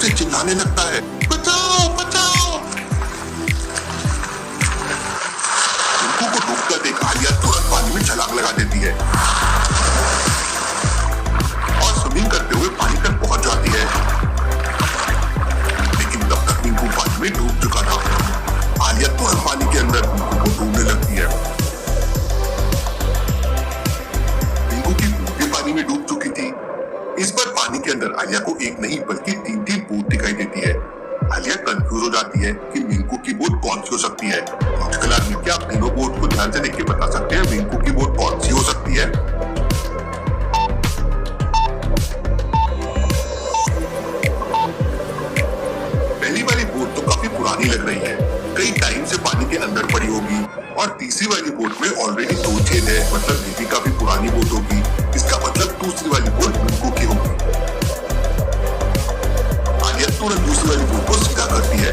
से चिल्लाने लगता है, बचाओ बचाओ। मिंकू को डूबता देख आलिया तुरंत पानी में छलांग लगा देती है और स्विमिंग करते हुए पानी तक पहुंच जाती है। लेकिन तब तक मिंकू पानी में डूब चुका था। आलिया तुरंत पानी के अंदर मिंकू को ढूंढने लगती है। मिंकू की बोट भी पानी में डूब चुकी थी। इस बार पानी के अंदर आलिया को एक नहीं बल्कि 3 बोट दिखाई देती है। आलिया कंफ्यूज हो जाती है कि मिंकू की बोट कौन सी हो सकती है। लॉजिकल आदमी क्या आप तीनों बोट को ध्यान से देख के बता सकते हैं मिंकू की बोट कौन सी हो सकती है? पहली वाली बोट तो काफी पुरानी लग रही है, कई टाइम से पानी के अंदर पड़ी होगी। और तीसरी वाली बोट में ऑलरेडी 2 छेद है, मतलब ये भी काफी पुरानी बोट होगी। इसका मतलब दूसरी वाली बोट मिंकू की होगी। आलिया तुरंत दूसरी वाली बोट को सीधा करती है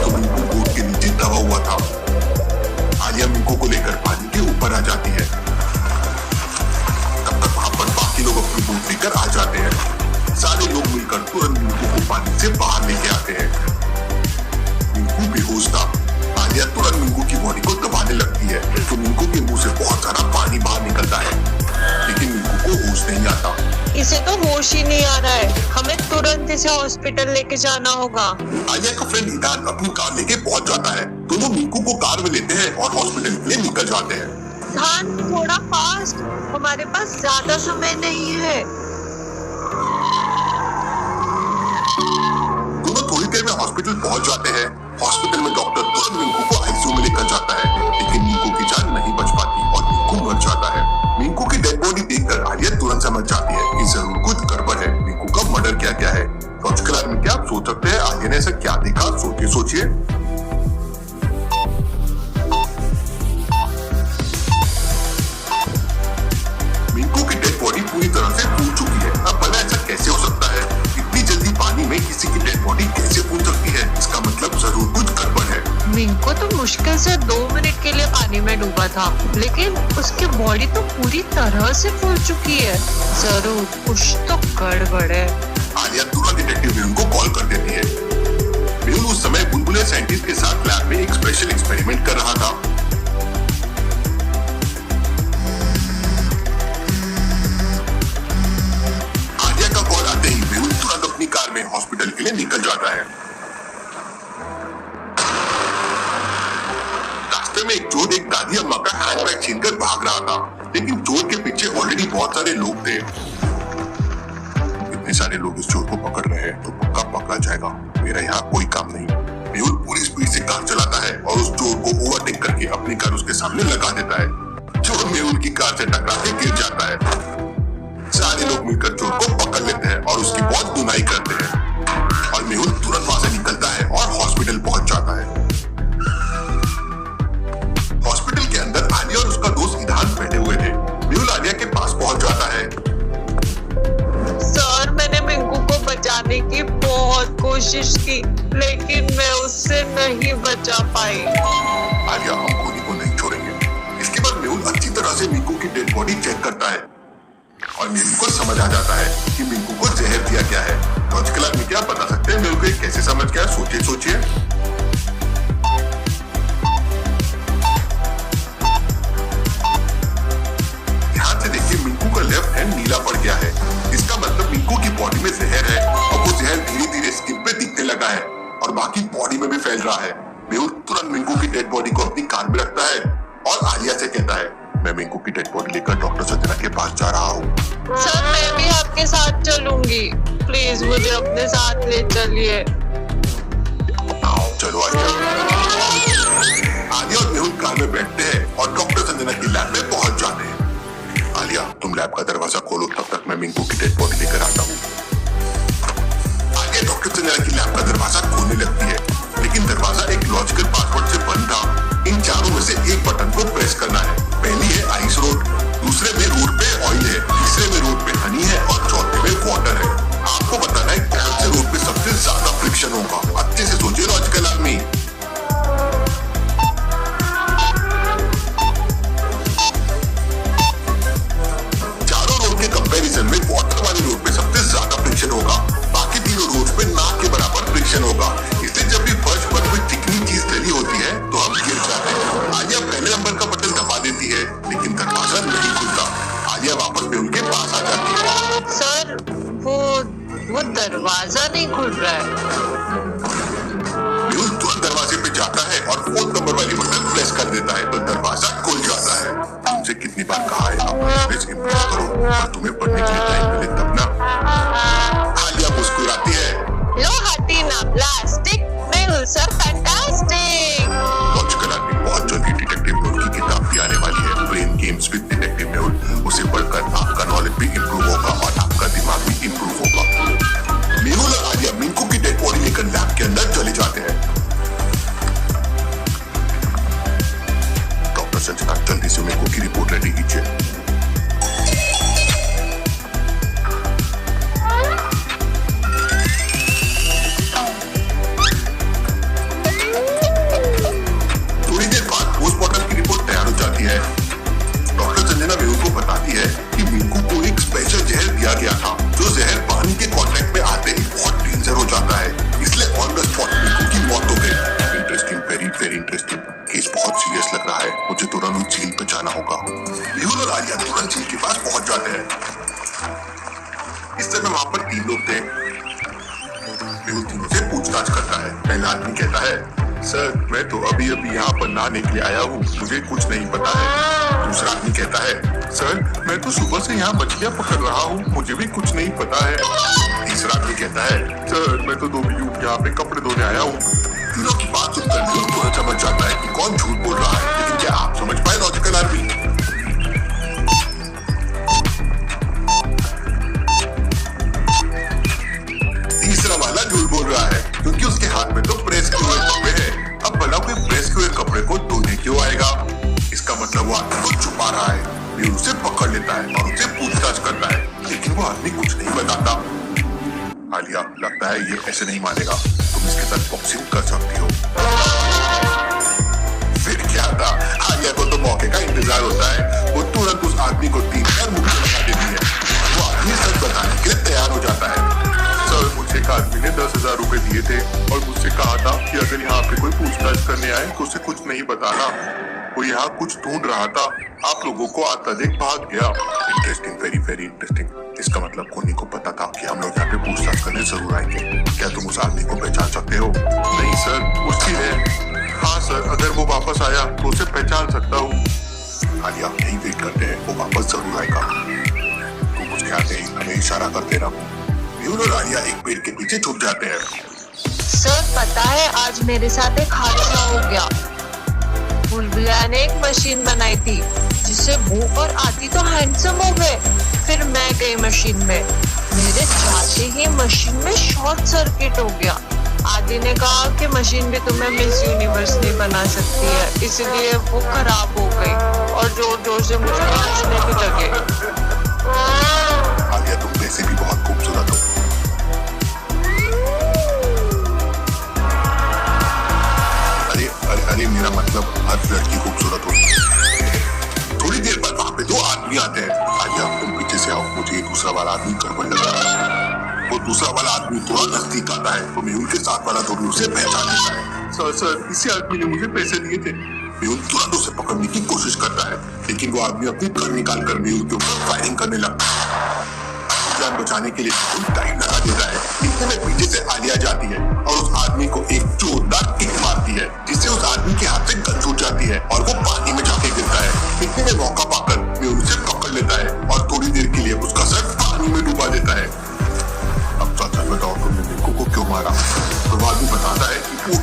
तो मिंकू बोट के नीचे दबा हुआ था। आलिया मिंकू को लेकर पानी के ऊपर आ जाती है। तब तक वहां पर बाकी लोग अपनी बोट लेकर आ जाते हैं। सारे लोग मिलकर तुरंत मिंकू को पानी से बाहर लेके आते हैं। मिंकू बेहोश था। आलिया तुरंत मिंकू की बॉडी को दबाने लगती है तो मिंकू के मुंह से बहुत सारा पानी बाहर निकलता है, लेकिन मिंकू को होश नहीं आता। इसे तो होश ही नहीं आ रहा है, हमें तुरंत इसे हॉस्पिटल लेके जाना होगा। आलिया का फ्रेंड ईदान अपनी कार लेके पहुंच जाता है। दोनों मिंकू को कार में लेते हैं और हॉस्पिटल के लिए निकल जाते हैं। ध्यान थोड़ा फास्ट, हमारे पास ज्यादा समय नहीं है। दोनों थोड़ी देर में हॉस्पिटल पहुंच जाते हैं। हॉस्पिटल में डॉक्टर तुरंत मिंकू को आईसीयू में लेकर जाता है, लेकिन मिंकू की जान नहीं बच पाती और मिंकू मर जाता है। मिंकू की डेड बॉडी देखकर आलिया तुरंत समझ जाती है कि जरूर कुछ गड़बड़ है। मिंकू का मर्डर किया गया है। लॉजिकल आदमी क्या आप सोच सकते हैं आलिया ने ऐसा क्या देखा? सोचिए। मिंकू की डेड बॉडी पूरी तरह से फूल चुकी है। अब भला ऐसा कैसे हो सकता है? इतनी जल्दी पानी में किसी की डेड बॉडी कैसे फूल सकती है? इसका मतलब जरूर कुछ गड़बड़ है। मिंकू तो मुश्किल से 2 मिनट के लिए पानी में डूबा था, लेकिन उसकी बॉडी तो पूरी तरह से फूल चुकी है। जरूर कुछ तो गड़बड़ है। आलिया तुरंत डिटेक्टिव मेहुल को कॉल कर देती है। मेहुल उस समय बुलबुले साइंटिस्ट के साथ लैब में एक स्पेशल एक्सपेरिमेंट कर रहा था। आलिया का कॉल आते ही मेहुल तुरंत अपनी कार में हॉस्पिटल के लिए निकल जाता है। रास्ते में एक चोर एक दादी अम्मा का हैंडबैग छीनकर भाग रहा था, लेकिन चोर के पीछे ऑलरेडी बहुत सारे लोग थे। इतने सारे लोग इस चोर को पकड़ रहे हैं तो पक्का पकड़ा जाएगा, मेरा यहाँ कोई काम नहीं। मेहुल पूरी स्पीड से कार चलाता है और उस चोर को ओवरटेक करके अपनी कार उसके सामने लगा देता है। चोर मेहुल की कार से टकरा के गिर जाता है। सारे लोग मिलकर चोर को पकड़ लेते हैं और उसकी बहुत धुनाई करते हैं और मेहुल तुरंत वहां से निकलता है और हॉस्पिटल पहुंच जाता है। हॉस्पिटल के अंदर आलिया और उसका दोस्त ईदान बैठे हुए थे। मेहुल आलिया के पास पहुंच जाता है। सर, मैंने मिंकू को बचाने की बहुत कोशिश की, लेकिन मैं उससे नहीं बचा पाई। आलिया, हम कोनी को नहीं छोड़ेंगे। इसके बाद मेहुल अच्छी तरह से मिंकू की डेड बॉडी चेक करता है और मेहुल को समझ आ जाता है कि मिंकू को जहर दिया गया है। लॉजिकल आदमी क्या बता सकते हैं मेहुल को कैसे समझ गया? सोचिए। ध्यान से देखिए, मिंकू का लेफ्ट हैंड नीला पड़ गया है। इसका मतलब मिंकू की बॉडी में जहर है और वो जहर धीरे धीरे स्किन पे दिखने लगा है और बाकी बॉडी में भी फैल रहा है। मेहुल तुरंत मिंकू की डेड बॉडी को अपनी कार में रखता है और आलिया से कहता है, मैं मिंकू की डेड बॉडी लेकर डॉक्टर संजना के पास जा रहा हूँ। सर, मैं भी आपके साथ चलूंगी, प्लीज मुझे अपने साथ ले चलिए। चलो आलिया और मेहुल कार में बैठते हैं और डॉक्टर संजना की लैब में पहुंच जाते हैं। आलिया, तुम लैब का दरवाजा खोलो, तब तक मैं मिंकू की डेड बॉडी लेकर आता हूँ। आलिया डॉक्टर संजना की लैब का दरवाजा खोलने लगती है, लेकिन दरवाजा एक लॉजिकल पासवर्ड से बंद था। इन चारों में से एक बटन को प्रेस करना है। पहली है आइस रोड, दूसरे में रोड पे ऑयल है, तीसरे में रोड पे हनी है और चौथे में वाटर है। आपको बताना है कौन से रोड पे सबसे ज्यादा फ्रिक्शन होगा। अच्छे से सोचिए लॉजिकल आदमी। चारों रोड के कंपैरिजन में वाटर वाले रोड पे वो दरवाजा नहीं खुल रहा है। मेहुल तुरंत दरवाजे पे जाता है और 4 नंबर वाली बटन प्रेस कर देता है तो दरवाजा खुल जाता है। तुमसे कितनी बार कहा है अपना प्रेस इम्प्रूव करो और तुम्हें पढ़ने के लिए टाइम मिले तब ना। आलिया मुस्कुराती है। लो हटीना plastic, Mehul sir fantastic. Logical आदमी बहुत जल्दी डिटेक्टिव मेहुल की किताब भी आने वाली है, brain games with detective Mehul. उसे पढ़कर आपका नॉलेज भी इम्प्रूव होगा और आपका दिमाग भी इम्प्रूव होगा। मेहुल और आलिया मिंकू की डेड बॉडी लेकर लैब के अंदर चले जाते हैं। डॉक्टर संजना जल्दी से मिंकू की रिपोर्ट रेडी कीजिए। थोड़ी देर बाद पोस्टमार्टम की रिपोर्ट तैयार हो जाती है। डॉक्टर संजना मेहुल को बताती है कि मिंकू को एक स्पेशल जहर दिया गया था जो जहर पानी के कांटेक्ट में आते ही बहुत डेंजर हो जाता है, इसलिए ऑन द स्पॉट मिंकू की मौत हो गई। Interesting, very very interesting. Case बहुत सीरियस लग रहा है, मुझे तुरंत झील पे जाना होगा। मेहुल और आलिया तुरंत झील के पास पहुंच जाते हैं। इस समय वहां पर 3 लोग थे। मेहुल तीनों से पूछताछ करता है। पहला आदमी कहता है, सर मैं तो अभी यहाँ पर नहाने के लिए आया हूँ, मुझे कुछ नहीं पता है। दूसरा आदमी कहता है, सर मैं तो सुबह से यहाँ मछलियाँ पकड़ रहा हूँ, मुझे भी कुछ नहीं पता है। तीसरा आदमी कहता है, सर मैं तो 2 मिनट यहाँ पे कपड़े धोने आया हूँ। तीनों की बात सुनकर मेहुल को समझ जाता है कि कौन झूठ बोल रहा है, लेकिन क्या आप समझ पाए लॉजिकल आदमी? तीसरा वाला झूठ बोल रहा है क्योंकि उसके हाथ में तो प्रेस किए हुए कपड़े हैं। अब भला कोई प्रेस किए हुए कपड़े को धोने क्यों आएगा? इसका मतलब वो आदमी को छुपा रहा है। मेहुल उसे पकड़ लेता है और उसे पूछताछ करता है, लेकिन वो आदमी कुछ नहीं बताता। आलिया, लगता है ये ऐसे नहीं मानेगा, तुम इसके साथ बॉक्सिंग कर सकती हो। फिर क्या था, आलिया को तो मौके का इंतजार होता है। वो तुरंत उस आदमी को 3 बार मुक्के लगा देती है। वो आदमी सच बताने के लिए तैयार हो जाता है। सर मुझे एक आदमी ने 10,000 रुपए दिए थे और मुझसे कहा था कि अगर यहाँ पे कोई पूछताछ करने आए तो उसे कुछ नहीं बताना। वो यहाँ कुछ ढूंढ रहा था, आप लोगों को आता देख भाग गया। Interesting, very very interesting. इसका मतलब कोनी को पता था कि हम लोग यहाँ पे पूछताछ करने जरूर आएंगे। क्या तुम उस आदमी को पहचान सकते हो? नहीं सर, मुश्किल है। हाँ सर, अगर वो वापस आया तो उसे पहचान सकता हूँ। आलिया, यही वेट करते हैं, वो वापस जरूर आएगा। तू कुछ ख्याल नहीं, हमें इशारा करते रहो। मेहुल और आलिया एक पेड़ के पीछे छुप जाते हैं। सर पता है आज मेरे साथ एक हादसा हो गया। बुलबुलिया ने एक मशीन बनाई थी जिससे वो और आदि तो हैंडसम हो गए। फिर मैं गई मशीन में, मेरे जाते ही मशीन में शॉर्ट सर्किट हो गया। आदि ने कहा कि मशीन भी तुम्हें मिस यूनिवर्स नहीं बना सकती है, इसलिए वो खराब हो गई और जोर जोर से मुझे नाचने भी लगे। आलिया, तुम वैसे भी बहुत खूबसूरत हो। अरे मेरा मतलब हर लड़की खूबसूरत होती। थोड़ी देर बाद वहाँ पे 2 आदमी आते हैं। आलिया, तुम पीछे से आओ, मुझे दूसरा वाला आदमी गड़बड़ लग रहा है। वो दूसरा वाला आदमी थोड़ा नजदीक आता है तो मेहुल के साथ वाला तो भी उसे पहचान लेता है। सर इसी आदमी ने मुझे पैसे दिए थे। मेहुल तुरंत उसे पकड़ने की कोशिश करता है, लेकिन वो आदमी अपनी गन निकाल कर मेहुल के ऊपर फायरिंग करने लगता है। जान बचाने के लिए टाइम लगा देता है। इतने में पीछे से आलिया जाती है और उस आदमी को एक जोरदार किक मारती है, जिससे उस आदमी के हाथ से गन छूट जाती है और वो पानी में जाके गिरता है। इतने में मौका पाकर मेहुल उसे पकड़ लेता है और थोड़ी देर के लिए उसका सर पानी में डुबा देता है। अब सच बताओ, तुमने मिंकू को क्यों मारा? तो वो आदमी बताता है कि वो